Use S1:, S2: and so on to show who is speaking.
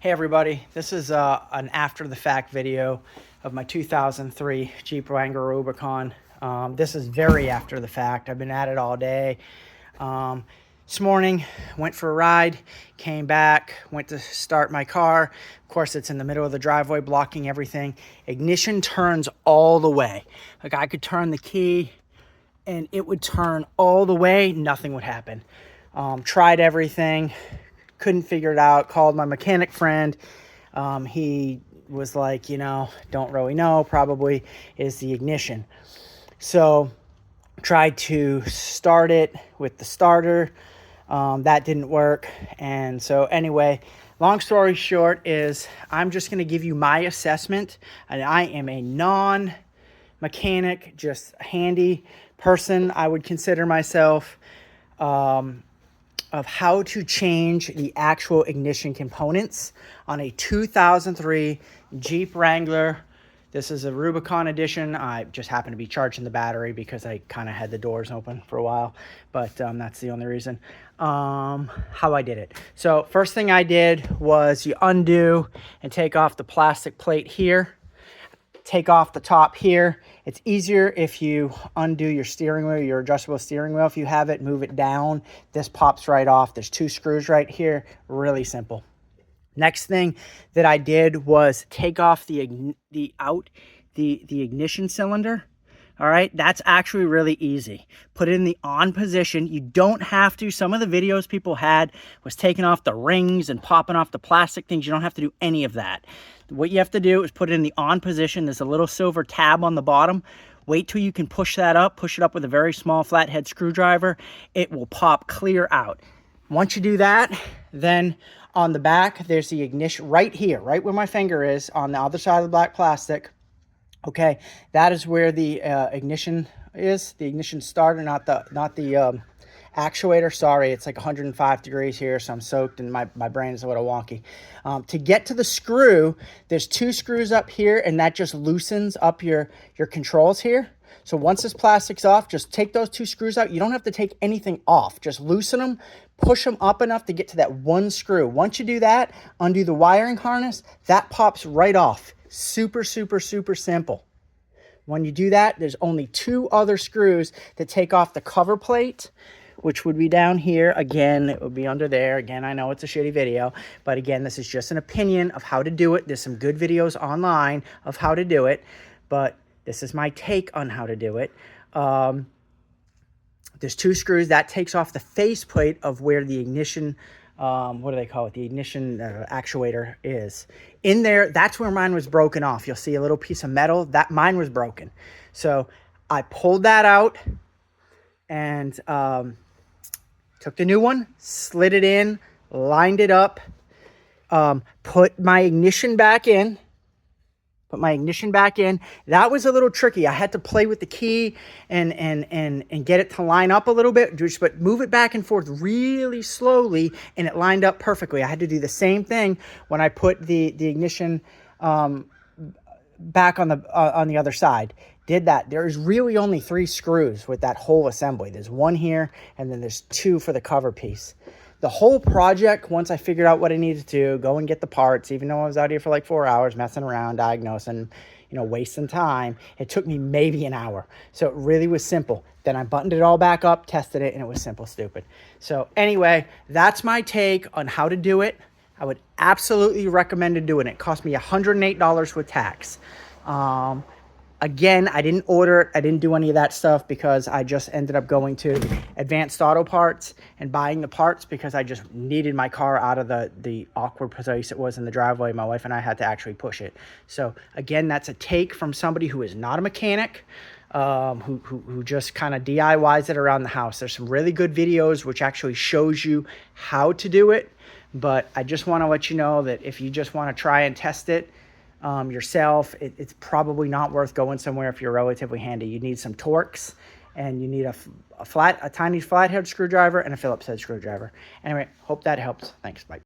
S1: Hey everybody, this is an after the fact video of my 2003 Jeep Wrangler Rubicon. This is very after the fact. I've been at it all day. This morning, went for a ride, came back, went to start my car. Of course, it's in the middle of the driveway, blocking everything. Ignition turns all the way. Like I could turn the key and it would turn all the way, nothing would happen. Tried everything. Couldn't figure it out. Called my mechanic friend. He was like, don't really know, probably is the ignition. So tried to start it with the starter. That didn't work. And so anyway, long story short is I'm just going to give you my assessment. And I am a non-mechanic, just handy person, I would consider myself, of how to change the actual ignition components on a 2003 Jeep Wrangler. This is a Rubicon edition. I just happened to be charging the battery because I kind of had the doors open for a while, but that's the only reason. How I did it. So first thing I did was you undo and take off the plastic plate here. Take off the top here. It's easier if you undo your steering wheel, your adjustable steering wheel. If you have it, move it down. This pops right off. There's two screws right here. Really simple. Next thing that I did was take off the ignition cylinder. All right, that's actually really easy. Put it in the on position. You don't have to. Some of the videos people had was taking off the rings and popping off the plastic things. You don't have to do any of that. What you have to do is put it in the on position. There's a little silver tab on the bottom. Wait till you can push that up. Push it up with a very small flathead screwdriver. It will pop clear out. Once you do that, then on the back, there's the ignition right here, right where my finger is on the other side of the black plastic. Okay, that is where the ignition is, the ignition starter, not the actuator. Sorry, it's like 105 degrees here, so I'm soaked and my brain is a little wonky. To get to the screw, there's two screws up here, and that just loosens up your controls here. So once this plastic's off, just take those two screws out. You don't have to take anything off. Just loosen them, push them up enough to get to that one screw. Once you do that, undo the wiring harness, that pops right off. Super, super, super simple. When you do that, there's only two other screws that take off the cover plate, which would be down here. Again, it would be under there. Again, I know it's a shitty video, but again, this is just an opinion of how to do it. There's some good videos online of how to do it, but this is my take on how to do it. There's two screws. That takes off the faceplate of where the ignition, what do they call it? The ignition actuator is. In there, that's where mine was broken off. You'll see a little piece of metal. That mine was broken. So I pulled that out and took the new one, slid it in, lined it up, put my ignition back in. That was a little tricky. I had to play with the key and get it to line up a little bit, but move it back and forth really slowly, and it lined up perfectly. I had to do the same thing when I put the ignition back on the other side. Did that. There's really only three screws with that whole assembly. There's one here, and then there's two for the cover piece. The whole project, once I figured out what I needed to do, go and get the parts, even though I was out here for like 4 hours messing around, diagnosing, wasting time, it took me maybe an hour. So it really was simple. Then I buttoned it all back up, tested it, and it was simple, stupid. So anyway, that's my take on how to do it. I would absolutely recommend doing it. It cost me $108 with tax. Again, I didn't order it. I didn't do any of that stuff because I just ended up going to Advanced Auto Parts and buying the parts because I just needed my car out of the awkward place it was in the driveway. My wife and I had to actually push it. So again, that's a take from somebody who is not a mechanic, who just kind of DIYs it around the house. There's some really good videos which actually shows you how to do it. But I just want to let you know that if you just want to try and test it, yourself, it's probably not worth going somewhere if you're relatively handy. You need some Torx, and you need a tiny flathead screwdriver and a Phillips head screwdriver. Anyway, hope that helps. Thanks. Bye.